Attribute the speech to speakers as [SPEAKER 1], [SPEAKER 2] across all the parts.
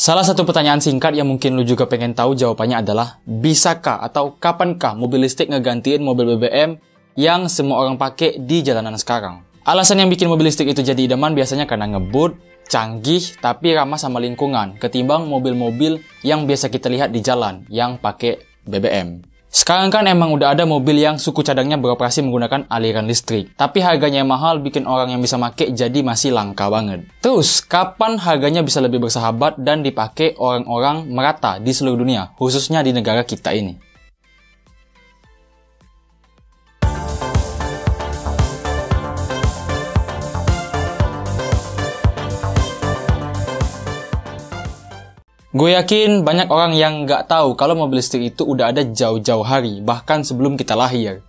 [SPEAKER 1] Salah satu pertanyaan singkat yang mungkin lu juga pengen tahu jawabannya adalah, bisakah atau kapankah mobil listrik ngegantiin mobil BBM yang semua orang pakai di jalanan sekarang? Alasan yang bikin mobil listrik itu jadi idaman biasanya karena ngebut, canggih, tapi ramah sama lingkungan ketimbang mobil-mobil yang biasa kita lihat di jalan yang pakai BBM. Sekarang kan emang udah ada mobil yang suku cadangnya beroperasi menggunakan aliran listrik, tapi harganya yang mahal bikin orang yang bisa make jadi masih langka banget. Terus, kapan harganya bisa lebih bersahabat dan dipakai orang-orang merata di seluruh dunia, khususnya di negara kita ini? Gue yakin banyak orang yang nggak tahu kalau mobil listrik itu udah ada jauh-jauh hari, bahkan sebelum kita lahir.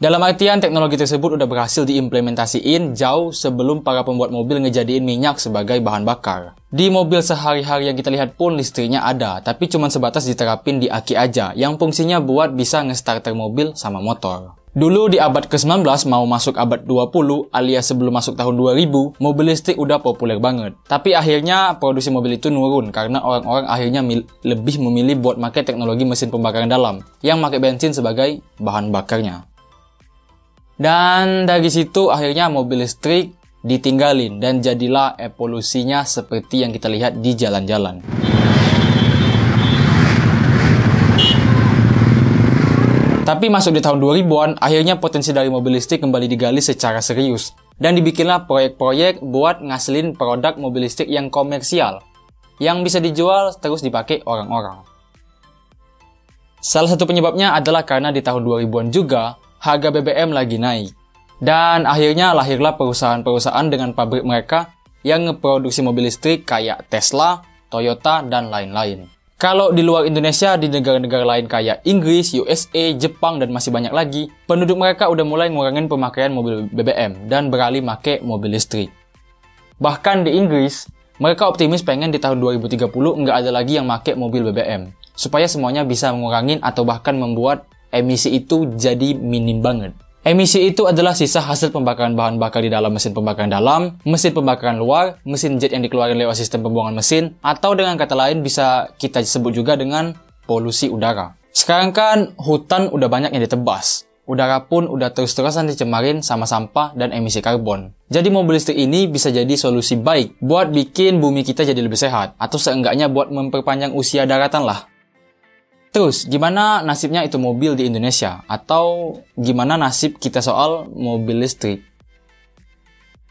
[SPEAKER 1] Dalam artian teknologi tersebut udah berhasil diimplementasiin jauh sebelum para pembuat mobil ngejadiin minyak sebagai bahan bakar. Di mobil sehari-hari yang kita lihat pun listriknya ada, tapi cuma sebatas diterapin di aki aja, yang fungsinya buat bisa nge-starter mobil sama motor. Dulu di abad ke-19 mau masuk abad 20 alias sebelum masuk tahun 2000, mobil listrik udah populer banget. Tapi akhirnya produksi mobil itu nurun karena orang-orang akhirnya lebih memilih buat pakai teknologi mesin pembakaran dalam yang pakai bensin sebagai bahan bakarnya. Dan dari situ akhirnya mobil listrik ditinggalin dan jadilah evolusinya seperti yang kita lihat di jalan-jalan. Tapi masuk di tahun 2000-an, akhirnya potensi dari mobil listrik kembali digali secara serius. Dan dibikinlah proyek-proyek buat ngasilin produk mobil listrik yang komersial, yang bisa dijual terus dipakai orang-orang. Salah satu penyebabnya adalah karena di tahun 2000-an juga, harga BBM lagi naik. Dan akhirnya lahirlah perusahaan-perusahaan dengan pabrik mereka yang ngeproduksi mobil listrik kayak Tesla, Toyota, dan lain-lain. Kalau di luar Indonesia, di negara-negara lain kayak Inggris, USA, Jepang, dan masih banyak lagi, penduduk mereka udah mulai ngurangin pemakaian mobil BBM dan beralih make mobil listrik. Bahkan di Inggris, mereka optimis pengen di tahun 2030 nggak ada lagi yang make mobil BBM, supaya semuanya bisa mengurangin atau bahkan membuat emisi itu jadi minim banget. Emisi itu adalah sisa hasil pembakaran bahan bakar di dalam mesin pembakaran dalam, mesin pembakaran luar, mesin jet yang dikeluarkan lewat sistem pembuangan mesin, atau dengan kata lain bisa kita sebut juga dengan polusi udara. Sekarang kan hutan udah banyak yang ditebas, udara pun udah terus-terusan dicemarin sama sampah dan emisi karbon. Jadi mobil listrik ini bisa jadi solusi baik buat bikin bumi kita jadi lebih sehat, atau seenggaknya buat memperpanjang usia daratan lah. Terus, gimana nasibnya itu mobil di Indonesia? Atau gimana nasib kita soal mobil listrik?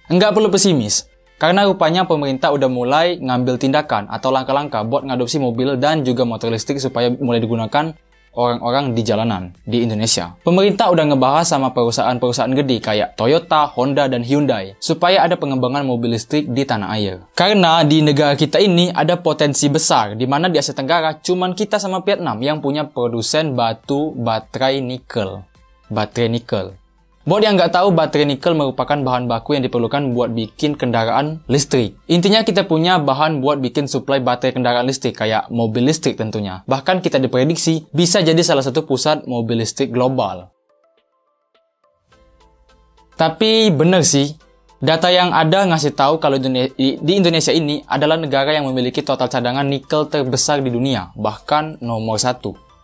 [SPEAKER 1] Enggak perlu pesimis, karena rupanya pemerintah udah mulai ngambil tindakan atau langkah-langkah buat ngadopsi mobil dan juga motor listrik supaya mulai digunakan orang-orang di jalanan di Indonesia. Pemerintah udah ngebahas sama perusahaan-perusahaan gede kayak Toyota, Honda, dan Hyundai supaya ada pengembangan mobil listrik di tanah air. Karena di negara kita ini ada potensi besar di mana di Asia Tenggara cuman kita sama Vietnam yang punya produsen baterai nikel. Buat yang nggak tahu, baterai nikel merupakan bahan baku yang diperlukan buat bikin kendaraan listrik. Intinya kita punya bahan buat bikin suplai baterai kendaraan listrik, kayak mobil listrik tentunya. Bahkan kita diprediksi bisa jadi salah satu pusat mobil listrik global. Tapi bener sih, data yang ada ngasih tahu kalau di Indonesia ini adalah negara yang memiliki total cadangan nikel terbesar di dunia, bahkan nomor 1.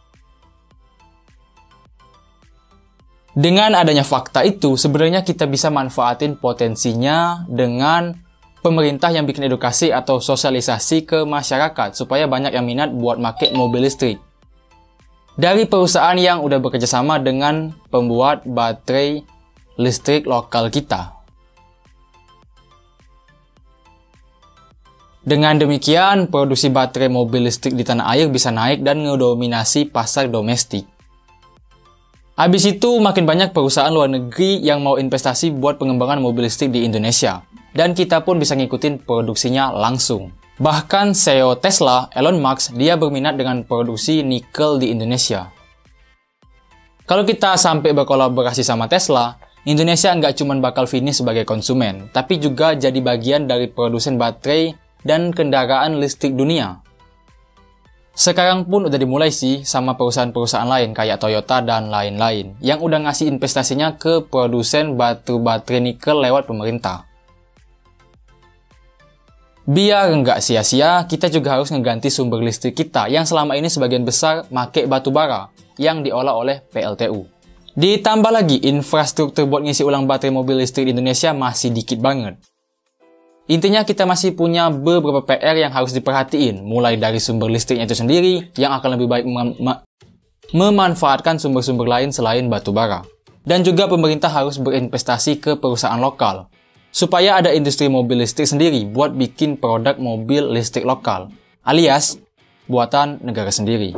[SPEAKER 1] Dengan adanya fakta itu, sebenarnya kita bisa manfaatin potensinya dengan pemerintah yang bikin edukasi atau sosialisasi ke masyarakat supaya banyak yang minat buat make mobil listrik. Dari perusahaan yang udah bekerjasama dengan pembuat baterai listrik lokal kita. Dengan demikian, produksi baterai mobil listrik di tanah air bisa naik dan ngedominasi pasar domestik. Habis itu, makin banyak perusahaan luar negeri yang mau investasi buat pengembangan mobil listrik di Indonesia. Dan kita pun bisa ngikutin produksinya langsung. Bahkan CEO Tesla, Elon Musk, dia berminat dengan produksi nikel di Indonesia. Kalau kita sampai berkolaborasi sama Tesla, Indonesia nggak cuma bakal finish sebagai konsumen, tapi juga jadi bagian dari produsen baterai dan kendaraan listrik dunia. Sekarang pun udah dimulai sih sama perusahaan-perusahaan lain kayak Toyota dan lain-lain yang udah ngasih investasinya ke produsen baterai nikel lewat pemerintah. Biar nggak sia-sia, kita juga harus ngeganti sumber listrik kita yang selama ini sebagian besar make batu bara yang diolah oleh PLTU. Ditambah lagi, infrastruktur buat ngisi ulang baterai mobil listrik di Indonesia masih dikit banget. Intinya kita masih punya beberapa PR yang harus diperhatiin, mulai dari sumber listriknya itu sendiri yang akan lebih baik memanfaatkan sumber-sumber lain selain batu bara. Dan juga pemerintah harus berinvestasi ke perusahaan lokal, supaya ada industri mobil listrik sendiri buat bikin produk mobil listrik lokal, alias buatan negara sendiri.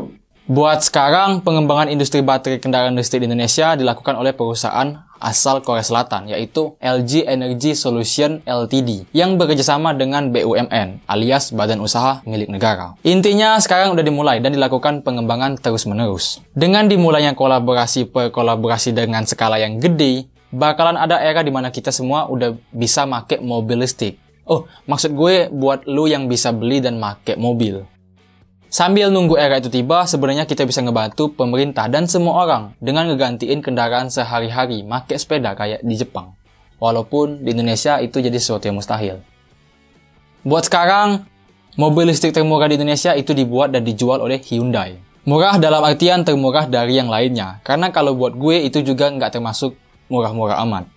[SPEAKER 1] Buat sekarang, pengembangan industri baterai kendaraan listrik di Indonesia dilakukan oleh perusahaan asal Korea Selatan, yaitu LG Energy Solution Ltd, yang bekerjasama dengan BUMN, alias Badan Usaha Milik Negara. Intinya, sekarang udah dimulai dan dilakukan pengembangan terus-menerus. Dengan dimulainya kolaborasi per kolaborasi dengan skala yang gede, bakalan ada era dimana kita semua udah bisa make mobil listrik. Oh, maksud gue buat lu yang bisa beli dan make mobil. Sambil nunggu era itu tiba, sebenarnya kita bisa ngebantu pemerintah dan semua orang dengan ngegantiin kendaraan sehari-hari make sepeda kayak di Jepang. Walaupun di Indonesia itu jadi sesuatu yang mustahil. Buat sekarang, mobil listrik termurah di Indonesia itu dibuat dan dijual oleh Hyundai. Murah dalam artian termurah dari yang lainnya, karena kalau buat gue itu juga nggak termasuk murah-murah amat.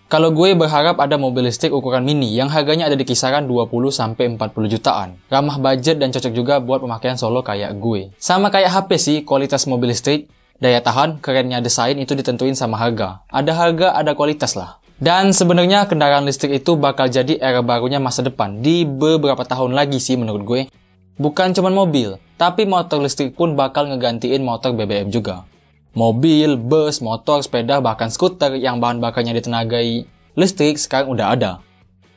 [SPEAKER 1] Kalau gue berharap ada mobil listrik ukuran mini yang harganya ada di kisaran 20-40 jutaan. Ramah budget dan cocok juga buat pemakaian solo kayak gue. Sama kayak HP sih, kualitas mobil listrik, daya tahan, kerennya desain itu ditentuin sama harga. Ada harga, ada kualitas lah. Dan sebenarnya kendaraan listrik itu bakal jadi era barunya masa depan di beberapa tahun lagi sih menurut gue. Bukan cuma mobil, tapi motor listrik pun bakal ngegantiin motor BBM juga. Mobil, bus, motor, sepeda, bahkan skuter yang bahan bakarnya ditenagai listrik sekarang udah ada.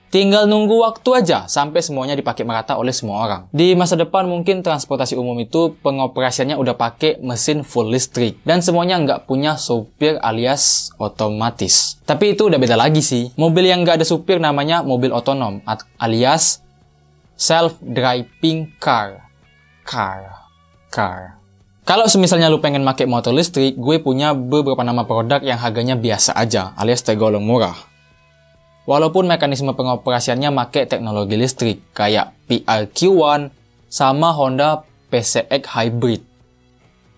[SPEAKER 1] Tinggal nunggu waktu aja sampai semuanya dipakai merata oleh semua orang. Di masa depan mungkin transportasi umum itu pengoperasiannya udah pakai mesin full listrik dan semuanya nggak punya supir alias otomatis. Tapi itu udah beda lagi sih. Mobil yang nggak ada supir namanya mobil otonom alias self-driving car. Kalau semisalnya lu pengen pakai motor listrik, gue punya beberapa nama produk yang harganya biasa aja, alias tergolong murah. Walaupun mekanisme pengoperasiannya pakai teknologi listrik, kayak PRQ1 sama Honda PCX Hybrid.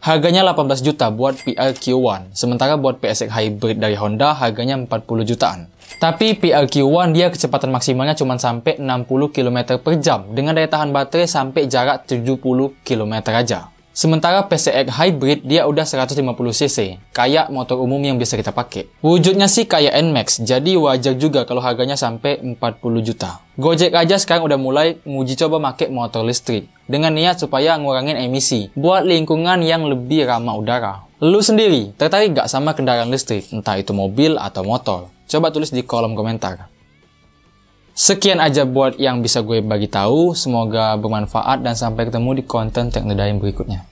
[SPEAKER 1] Harganya 18 juta buat PRQ1, sementara buat PCX Hybrid dari Honda harganya 40 jutaan. Tapi PRQ1 dia kecepatan maksimalnya cuma sampai 60 km per jam, dengan daya tahan baterai sampai jarak 70 km aja. Sementara PCX Hybrid dia udah 150 cc, kayak motor umum yang bisa kita pakai. Wujudnya sih kayak NMAX, jadi wajar juga kalau harganya sampai 40 juta. Gojek aja sekarang udah mulai nguji coba pakai motor listrik, dengan niat supaya ngurangin emisi, buat lingkungan yang lebih ramah udara. Lu sendiri, tertarik gak sama kendaraan listrik, entah itu mobil atau motor? Coba tulis di kolom komentar. Sekian aja buat yang bisa gue bagi tahu, semoga bermanfaat dan sampai ketemu di konten Teknodaim berikutnya.